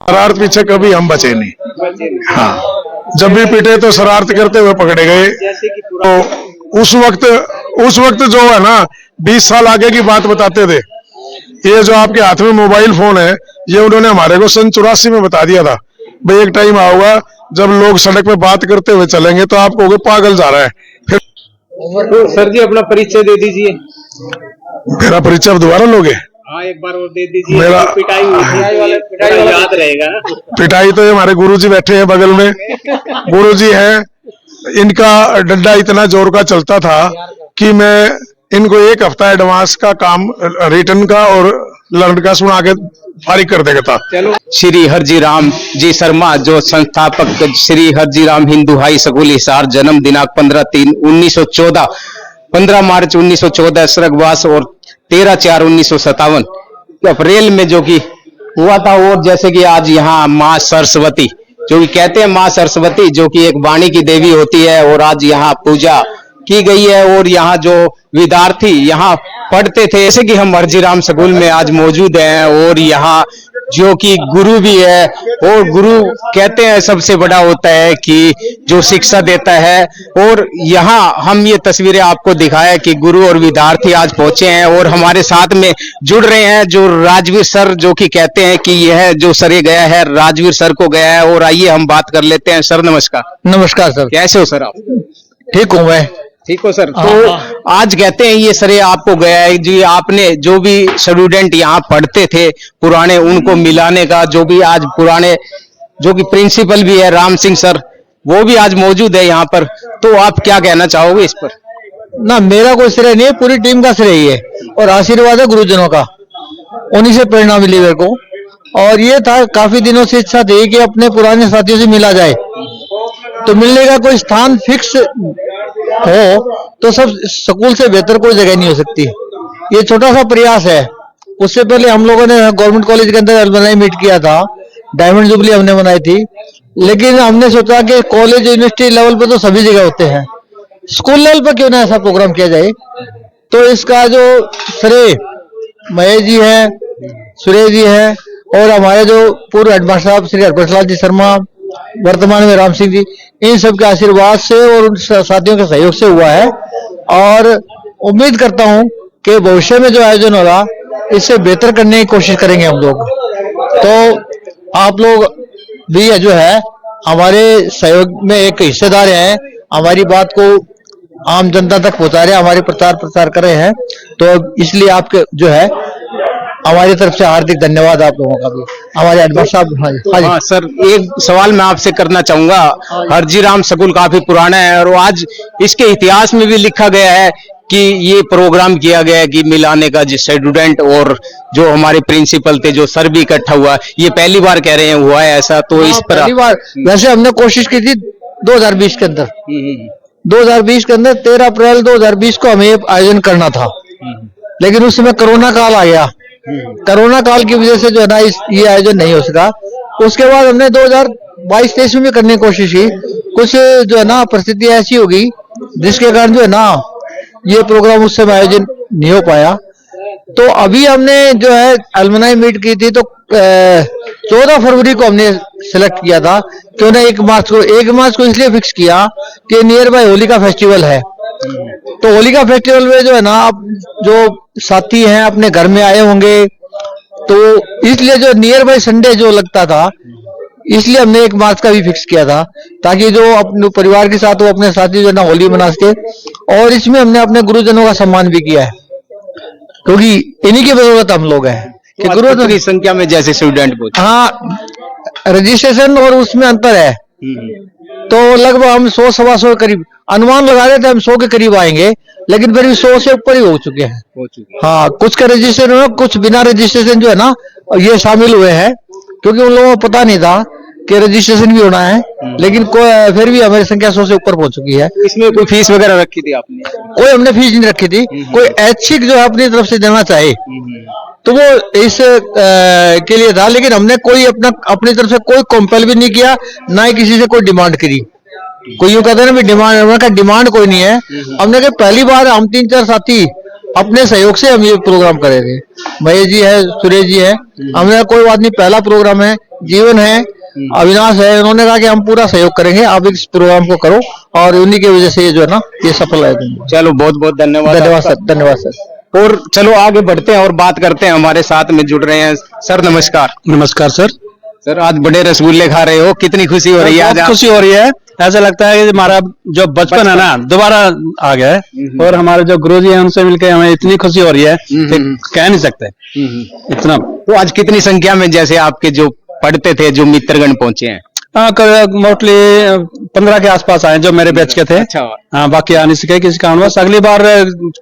शरारत पीछे कभी हम बचे नहीं। हाँ, जब भी पीटे तो शरारत करते हुए पकड़े गए। तो उस वक्त जो है ना 20 साल आगे की बात बताते थे। ये जो आपके हाथ में मोबाइल फोन है, ये उन्होंने हमारे को सन 84 में बता दिया था भाई एक टाइम आऊंगा जब लोग सड़क पे बात करते हुए चलेंगे तो आप कहोगे पागल जा रहा है। फिर तो सर जी अपना परिचय दे दीजिए। मेरा परिचय दोबारा लोगे? हाँ एक बार और दे दीजिए। मेरा पिटाई याद रहेगा। पिटाई तो ये हमारे गुरुजी बैठे हैं बगल में। गुरुजी हैं, इनका डंडा इतना जोर का चलता था कि मैं इनको 1 हफ्ता एडवांस का काम रिटर्न का और लर्न का सुना के फारिग कर देगा था। श्री हरजी राम जी शर्मा जो संस्थापक श्री हरजी राम हिंदू हाई स्कूल हिसार, जन्म दिनांक 15/3/1914, 15 मार्च 1914 स्वर्गवास और 13/4/1957 अप्रैल में जो कि हुआ था। और जैसे कि आज यहाँ माँ सरस्वती जो कि कहते हैं, माँ सरस्वती जो कि एक वाणी की देवी होती है और आज यहाँ पूजा की गई है। और यहाँ जो विद्यार्थी यहाँ पढ़ते थे, जैसे कि हम हरजी राम स्कूल में आज मौजूद हैं और यहाँ जो कि गुरु भी है। और गुरु कहते हैं सबसे बड़ा होता है कि जो शिक्षा देता है। और यहाँ हम ये तस्वीरें आपको दिखाया कि गुरु और विद्यार्थी आज पहुंचे हैं और हमारे साथ में जुड़ रहे हैं जो राजवीर सर, जो कि कहते हैं कि यह जो सर गया है राजवीर सर को गया है। और आइए हम बात कर लेते हैं। सर नमस्कार। नमस्कार सर। कैसे हो सर आप? ठीक हूँ मैं। ठीक हो सर। तो आज कहते हैं ये सरे आपको गया है जी, आपने जो भी स्टूडेंट यहाँ पढ़ते थे पुराने, उनको मिलाने का, जो भी आज पुराने जो कि प्रिंसिपल भी है राम सिंह सर, वो भी आज मौजूद है यहाँ पर। तो आप क्या कहना चाहोगे इस पर? ना मेरा कोई श्रेय नहीं है, पूरी टीम का श्रेय ही है और आशीर्वाद है गुरुजनों का, उन्हीं से प्रेरणा मिली मेरे को। और ये था काफी दिनों से इच्छा थी कि अपने पुराने साथियों से मिला जाए, तो मिलने का कोई स्थान फिक्स हो तो सब स्कूल से बेहतर कोई जगह नहीं हो सकती। ये छोटा सा प्रयास है। उससे पहले हम लोगों ने गवर्नमेंट कॉलेज के अंदर अलुमनी मीट किया था, डायमंड जुबली हमने मनाई थी। लेकिन हमने सोचा कि कॉलेज यूनिवर्सिटी लेवल पे तो सभी जगह होते हैं, स्कूल लेवल पर क्यों ना ऐसा प्रोग्राम किया जाए। तो इसका जो श्रेय महेश जी है, सुरेश जी है और हमारे जो पूर्व हेडमास्टर साहब श्री हरप्रसाद जी शर्मा, वर्तमान में राम सिंह जी, इन सब के आशीर्वाद से और उन साथियों के सहयोग से हुआ है। और उम्मीद करता हूं कि भविष्य में जो आयोजन होगा इससे बेहतर करने की कोशिश करेंगे हम लोग। तो आप लोग भी जो है हमारे सहयोग में एक हिस्सेदार हैं, हमारी बात को आम जनता तक पहुंचा रहे हैं, हमारे प्रचार कर रहे हैं। तो इसलिए आपके जो है हमारी तरफ से हार्दिक धन्यवाद आप लोगों का भी। हमारे एडमिन साहब। हाँ सर, एक सवाल मैं आपसे करना चाहूंगा। हरजी राम स्कूल काफी पुराना है और आज इसके इतिहास में भी लिखा गया है कि ये प्रोग्राम किया गया है कि मिलाने का, जिस स्टूडेंट और जो हमारे प्रिंसिपल थे, जो सर भी इकट्ठा हुआ। ये पहली बार कह रहे हैं हुआ है ऐसा? तो इस पर पहली बार वैसे हमने कोशिश की थी 2020 के अंदर। 2020 के अंदर 13 अप्रैल 2020 को हमें आयोजन करना था, लेकिन उस समय कोरोना काल आ गया। कोरोना काल की वजह से जो है ना ये आयोजन नहीं हो सका। उसके बाद हमने 2022-23 में भी करने की कोशिश की, कुछ जो है ना परिस्थिति ऐसी होगी जिसके कारण जो है ना ये प्रोग्राम उस समय आयोजन नहीं हो पाया। तो अभी हमने जो है अलुमनी मीट की थी, तो 14 फरवरी को हमने सिलेक्ट किया था क्यों ना 1 मार्च को इसलिए फिक्स किया कि नियर बाय होली का फेस्टिवल है। तो होली का फेस्टिवल में जो है ना आप जो साथी हैं अपने घर में आए होंगे, तो इसलिए जो नियर बाय संडे जो लगता था, इसलिए हमने 1 मार्च का भी फिक्स किया था ताकि जो अपने परिवार के साथ वो अपने साथी जो है ना होली मना सके। और इसमें हमने अपने गुरुजनों का सम्मान भी किया है क्योंकि इन्हीं की बदौलत हम लोग हैं कि गुरुजनों की संख्या में जैसे स्टूडेंट। हाँ, रजिस्ट्रेशन और उसमें अंतर है। तो लगभग हम 100-125 करीब अनुमान लगा रहे थे, हम 100 के करीब आएंगे, लेकिन फिर भी 100 से ऊपर ही हो चुके हैं। हाँ, कुछ का रजिस्ट्रेशन, कुछ बिना रजिस्ट्रेशन जो है ना ये शामिल हुए हैं क्योंकि उन लोगों को पता नहीं था कि रजिस्ट्रेशन भी होना है। लेकिन फिर भी हमारी संख्या 100 से ऊपर पहुंच चुकी है। इसमें कोई फीस वगैरह रखी थी आपने? कोई हमने फीस नहीं रखी थी। कोई ऐच्छिक जो है अपनी तरफ से देना चाहे तो वो इस के लिए था, लेकिन हमने कोई अपनी तरफ से कोई कंपेल भी नहीं किया, ना ही किसी से कोई डिमांड करी। कोई यूं कहते हैं ना डिमांड कोई नहीं है। हमने कहा पहली बार हम 3-4 साथी अपने सहयोग से हम ये प्रोग्राम करे थे। महेश जी है, सुरेश जी है, हमने कोई बात नहीं, पहला प्रोग्राम है, जीवन है, अविनाश है, उन्होंने कहा कि हम पूरा सहयोग करेंगे, आप इस प्रोग्राम को करो, और उन्हीं की वजह से ये जो है ना ये सफल है। चलो बहुत बहुत धन्यवाद। धन्यवाद सर, धन्यवाद सर। और चलो आगे बढ़ते हैं और बात करते हैं, हमारे साथ में जुड़ रहे हैं सर। नमस्कार। नमस्कार सर। सर आज बड़े रसगुल्ले खा रहे हो, कितनी खुशी हो रही है आज? बहुत खुशी हो रही है, ऐसा लगता है कि हमारा जो बचपन है ना दोबारा आ गया है, और हमारे जो गुरुजी हैं उनसे मिलकर हमें इतनी खुशी हो रही है कि कह नहीं सकते इतना। तो आज कितनी संख्या में जैसे आपके जो पढ़ते थे जो मित्रगण पहुंचे हैं? मोस्टली 15 के आसपास आए जो मेरे बैच के थे। अच्छा। हाँ, बाकी आ नहीं सके किसी कारणवश, अगली बार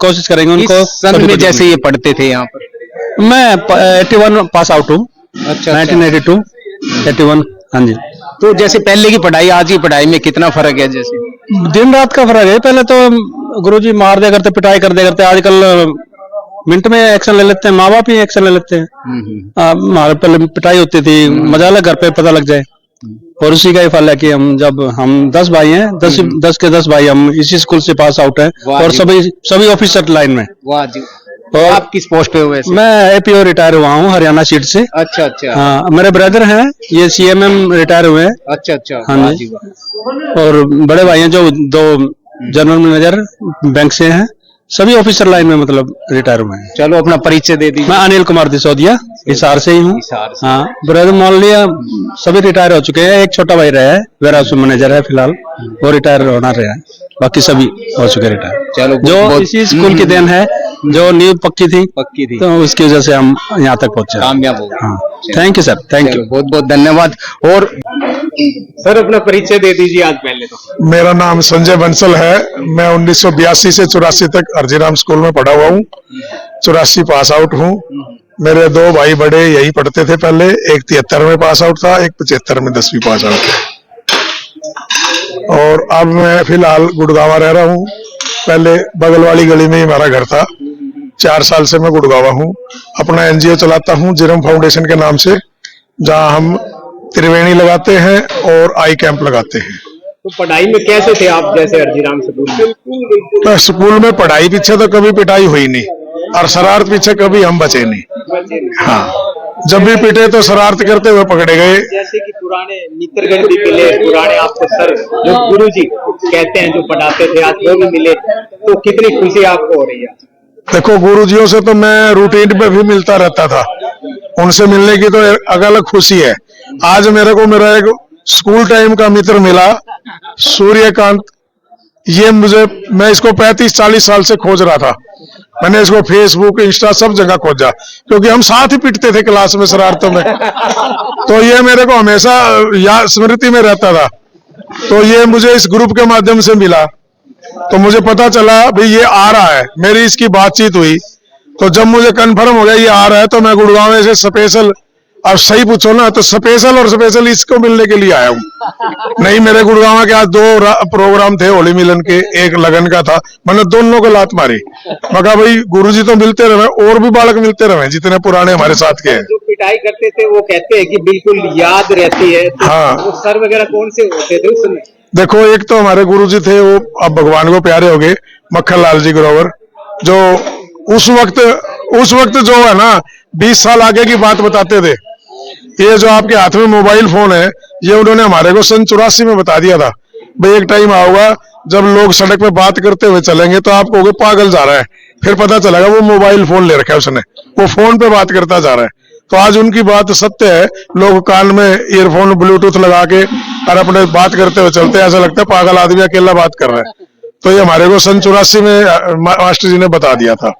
कोशिश करेंगे उनको। इस सन में जैसे ये पढ़ते थे यहाँ पर? मैं 81 पास आउट हूँ। अच्छा। 1982 81। हाँ जी। तो जैसे पहले की पढ़ाई आज की पढ़ाई में कितना फर्क है? जैसे दिन रात का फर्क है। पहले तो गुरुजी मार दिया करते, पिटाई कर दिया करते, आजकल मिनट में एक्शन ले लेते हैं, माँ बाप ही एक्शन ले लेते हैं। हमारे पहले पिटाई होती थी, मजा लग घर पे पता लग जाए, और उसी का ही फल है कि हम 10 भाई हैं, 10 के 10 भाई हम इसी स्कूल से पास आउट हैं, और सभी ऑफिसर लाइन में। वाह जी। और आप किस पोस्ट पे हुए? मैं एपीओ रिटायर हुआ हूँ हरियाणा सीट से। अच्छा अच्छा। हाँ, मेरे ब्रदर हैं, ये सीएमएम रिटायर हुए हैं। अच्छा अच्छा। हाँ जी। और बड़े भाई हैं जो 2 जनरल मैनेजर बैंक से हैं, सभी ऑफिसर लाइन में मतलब रिटायर हुए हैं। चलो अपना परिचय दे दीजिए। मैं अनिल कुमार दिसोदिया, हिसार से ही हूँ। हाँ, ब्रदर मान लिया सभी रिटायर हो चुके हैं, एक छोटा भाई रहा है, वेयर हाउस मैनेजर है फिलहाल, वो रिटायर होना रहा है, बाकी सभी हो चुके रिटायर। चलो जो इसी स्कूल की देन है, जो नींव पक्की थी तो उसकी वजह से हम यहाँ तक पहुंचे, कामयाब हो गए। हाँ, thank you sir, thank you, बहुत बहुत धन्यवाद। और सर अपना परिचय दे दीजिए आज पहले तो। मेरा नाम संजय बंसल है। मैं 1982 से 84 तक हरजीराम स्कूल में पढ़ा हुआ हूँ। 84 पास आउट हूँ। मेरे 2 भाई बड़े यही पढ़ते थे पहले, एक 73 में पास आउट था, एक 75 में 10वीं पास आउट है। और अब मैं फिलहाल गुड़गांव रह रहा हूँ। पहले बगल वाली गली में ही हमारा घर था। 4 साल से मैं गुड़गांव हूँ। अपना एनजीओ चलाता हूँ जिरम फाउंडेशन के नाम से, जहाँ हम त्रिवेणी लगाते हैं और आई कैंप लगाते हैं। तो पढ़ाई में कैसे थे आप जैसे हरजीराम स्कूल में? तो स्कूल में पढ़ाई पीछे तो कभी पिटाई हुई नहीं, और शरारत पीछे कभी हम बचे नहीं। हाँ, जब भी पिटे तो शरारत करते हुए पकड़े गए। जैसे कि पुराने मित्रगण भी मिले, पुराने आपको सर जो गुरुजी कहते हैं जो पढ़ाते थे, आज वो भी मिले, तो कितनी खुशी आपको हो रही है? देखो, गुरुजियों से तो मैं रूटीन पे भी मिलता रहता था, उनसे मिलने की तो एक अलग खुशी है। आज मेरे को मेरा एक स्कूल टाइम का मित्र मिला, सूर्यकांत। ये मैं इसको 35-40 साल से खोज रहा था। मैंने इसको फेसबुक, इंस्टा सब जगह खोजा, क्योंकि हम साथ ही पिटते थे क्लास में शरारतों में। तो ये मेरे को हमेशा स्मृति में रहता था। तो ये मुझे इस ग्रुप के माध्यम से मिला, तो मुझे पता चला भाई ये आ रहा है। मेरी इसकी बातचीत हुई, तो जब मुझे कंफर्म हो गया ये आ रहा है, तो मैं गुड़गांव में से स्पेशल, अब सही पूछो ना तो स्पेशल इसको मिलने के लिए आया हूँ। नहीं, मेरे गुड़गांव के आज 2 प्रोग्राम थे होली मिलन के, एक लगन का था। मैंने दोनों को लात मारी। मैं कहा भाई गुरुजी तो मिलते रहे, और भी बालक मिलते रहे जितने पुराने हमारे साथ के हैं। जो पिटाई करते थे वो कहते हैं कि बिल्कुल याद रहती है। तो हाँ। वो सर वगैरह कौन से होते थे उस समय? देखो, एक तो हमारे गुरुजी थे, वो अब भगवान को प्यारे हो गए, मक्खन लाल जी ग्रोवर, जो उस वक्त जो है ना 20 साल आगे की बात बताते थे। ये जो आपके हाथ में मोबाइल फोन है, ये उन्होंने हमारे को सन 84 में बता दिया था। भाई एक टाइम आऊंगा जब लोग सड़क पे बात करते हुए चलेंगे तो आप कहोगे पागल जा रहा है। फिर पता चलेगा वो मोबाइल फोन ले रखा है उसने, वो फोन पे बात करता जा रहा है। तो आज उनकी बात सत्य है। लोग कान में ईयरफोन ब्लूटूथ लगा के और अपने बात करते हुए चलते हैं, ऐसा लगता है पागल आदमी अकेला बात कर रहा है। तो ये हमारे को सन 84 में मास्टर जी ने बता दिया था।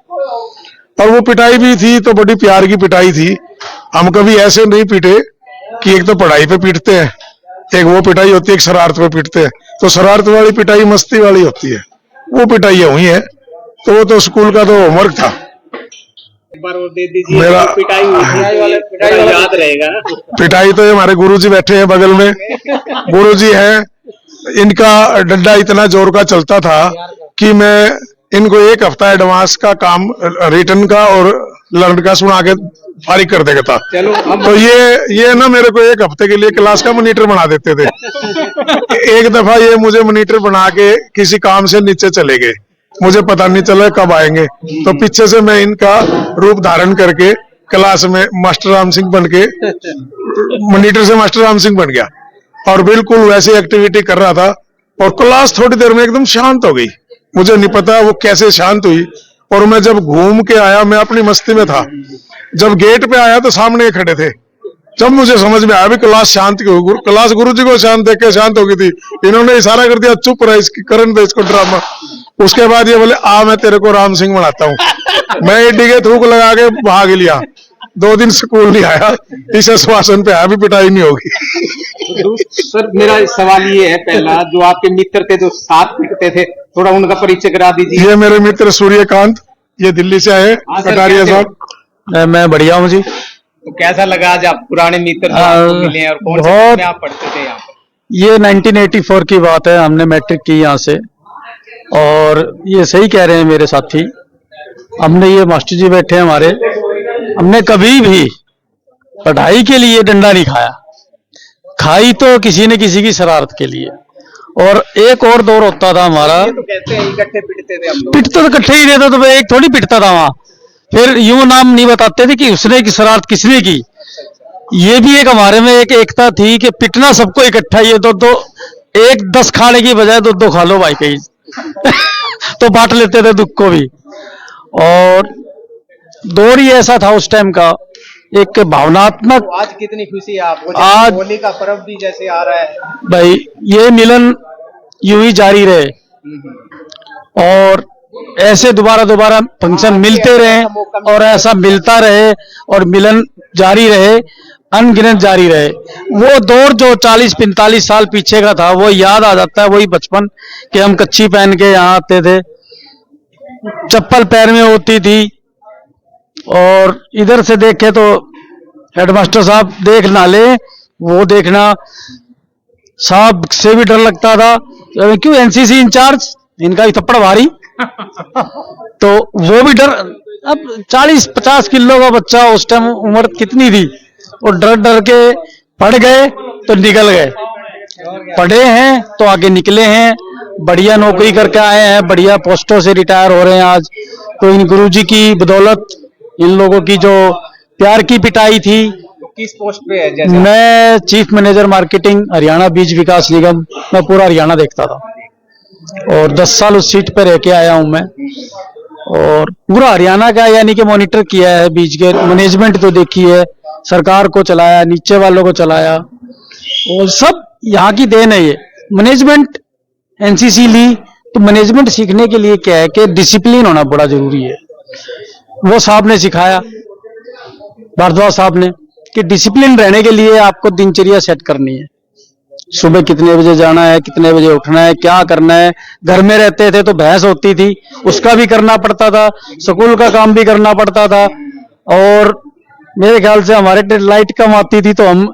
और वो पिटाई भी थी तो बड़ी प्यार की पिटाई थी। हम कभी ऐसे नहीं पीटे कि एक तो पढ़ाई पे पीटते हैं, एक वो पिटाई होती है, एक शरारत पे पीटते हैं। तो शरारत वाली पिटाई मस्ती वाली होती है, वो पिटाई हुई है। तो वो तो स्कूल का तो होमवर्क था। एक बार और दे दीजिए। मेरा पिटाई याद रहेगा। पिटाई तो ये हमारे गुरुजी बैठे हैं बगल में, गुरुजी हैं। इनका डंडा इतना जोर का चलता था कि मैं इनको 1 हफ्ता एडवांस का काम रिटर्न का और लर्न का सुना के फारिग कर देगा था। तो ये ना मेरे को 1 हफ्ते के लिए क्लास का मॉनिटर बना देते थे। एक दफा ये मुझे मॉनिटर बना के किसी काम से नीचे चले गए, मुझे पता नहीं चला कब आएंगे। तो पीछे से मैं इनका रूप धारण करके क्लास में मास्टर राम सिंह बन के, मॉनिटर से मास्टर राम सिंह बन गया और बिल्कुल वैसी एक्टिविटी कर रहा था। और क्लास थोड़ी देर में एकदम शांत हो गई, मुझे नहीं पता वो कैसे शांत हुई। और मैं जब घूम के आया, मैं अपनी मस्ती में था, जब गेट पे आया तो सामने खड़े थे। जब मुझे समझ में आया भी क्लास शांत क्यों, क्लास गुरुजी को शांत देख के शांत हो गई थी। इन्होंने इशारा कर दिया चुप रहा, इसकी करन दे इसको ड्रामा। उसके बाद ये बोले आ मैं तेरे को राम सिंह बनाता हूँ। मैं ईटी के थूक लगा के भाग लिया, 2 दिन स्कूल नहीं आया। इस आश्वासन पे आया भी पिटाई नहीं होगी। सर मेरा सवाल ये है, पहला जो आपके मित्र थे जो साथ पिटते थे, थोड़ा उनका परिचय करा दीजिए। ये मेरे मित्र सूर्यकांत, ये दिल्ली से आए, कटारिया साहब। मैं बढ़िया हूँ जी। तो कैसा लगा आज आप पुराने मित्र जो आपको मिले हैं, और कौन से बहुत- में आप पढ़ते थे यहाँ पर? ये 1984 की बात है, हमने मैट्रिक की यहाँ से। और ये सही कह रहे हैं मेरे साथी, हमने ये मास्टर जी बैठे हैं हमारे, हमने कभी भी पढ़ाई के लिए डंडा नहीं खाया, खाई तो किसी न किसी की शरारत के लिए। और एक और दौर होता था हमारा, ये तो कहते हैं इकट्ठे पिटते थे हम लोग। पिटते तो इकट्ठे ही रहते, तो एक थोड़ी पिटता था वहां। फिर यूं नाम नहीं बताते थे कि उसने की शरारत किसने की। ये भी एक हमारे में एक एकता थी कि पिटना सबको इकट्ठा ही है। तो एक 10 खाने की बजाय 2 खा लो भाई कहीं। तो बांट लेते थे दुख को भी। और दौर ही ऐसा था उस टाइम का, एक भावनात्मक। तो आज कितनी खुशी है आपको, आज- होली का पर्व भी जैसे आ रहा है। भाई ये मिलन यूं ही जारी रहे और ऐसे दोबारा फंक्शन मिलते रहे और ऐसा मिलता रहे और मिलन जारी रहे, अनगिनत जारी रहे। वो दौर जो 40-45 साल पीछे का था वो याद आ जाता है, वही बचपन कि हम कच्ची पहन के यहाँ आते थे, चप्पल पैर में होती थी। और इधर से देखे तो हेडमास्टर साहब देख ना ले, वो देखना, साहब से भी डर लगता था। क्यों एनसीसी इंचार्ज, इनका ही थप्पड़ भारी। तो वो भी डर। अब 40-50 किलो का बच्चा, उस टाइम उम्र कितनी थी, और डर डर के पढ़ गए तो निकल गए, पढ़े हैं तो आगे निकले हैं, बढ़िया नौकरी करके आए हैं, बढ़िया पोस्टों से रिटायर हो रहे हैं आज। तो इन गुरुजी की बदौलत, इन लोगों की जो प्यार की पिटाई थी। तो किस पोस्ट पे है जैसे? मैं चीफ मैनेजर मार्केटिंग, हरियाणा बीज विकास निगम। मैं पूरा हरियाणा देखता था और 10 साल उस सीट पे रह के आया हूं मैं। और पूरा हरियाणा का यानी कि मॉनिटर किया है, बीज के मैनेजमेंट तो देखी है, सरकार को चलाया, नीचे वालों को चलाया, और सब यहाँ की देन है ये मैनेजमेंट। एनसीसी ली तो मैनेजमेंट सीखने के लिए क्या है कि डिसिप्लिन होना बड़ा जरूरी है। वो साहब ने सिखाया, भारद्वाज साहब ने, कि डिसिप्लिन रहने के लिए आपको दिनचर्या सेट करनी है। सुबह कितने बजे जाना है, कितने बजे उठना है, क्या करना है। घर में रहते थे तो भैंस होती थी, उसका भी करना पड़ता था, स्कूल का काम भी करना पड़ता था। और मेरे ख्याल से हमारे लाइट कम आती थी तो हम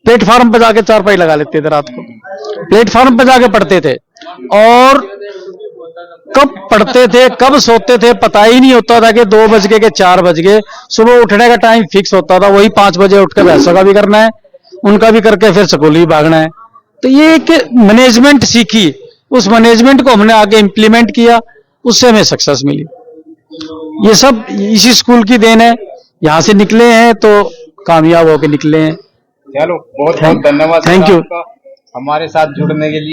प्लेटफार्म पर जाके चारपाई लगा लेते थे, रात को प्लेटफार्म पर जाके पढ़ते थे। और कब पढ़ते थे कब सोते थे पता ही नहीं होता था कि 2 बज के 4 बज गए। सुबह उठने का टाइम फिक्स होता था, वही 5 बजे उठ के भैंसों का भी करना है, उनका भी करके फिर स्कूल भी भागना है। तो ये एक मैनेजमेंट सीखी, उस मैनेजमेंट को हमने आगे इंप्लीमेंट किया, उससे हमें सक्सेस मिली। ये सब इसी स्कूल की देन है, यहाँ से निकले हैं तो कामयाब होके निकले हैं। चलो बहुत बहुत धन्यवाद थैंक यू आपका हमारे साथ जुड़ने के लिए।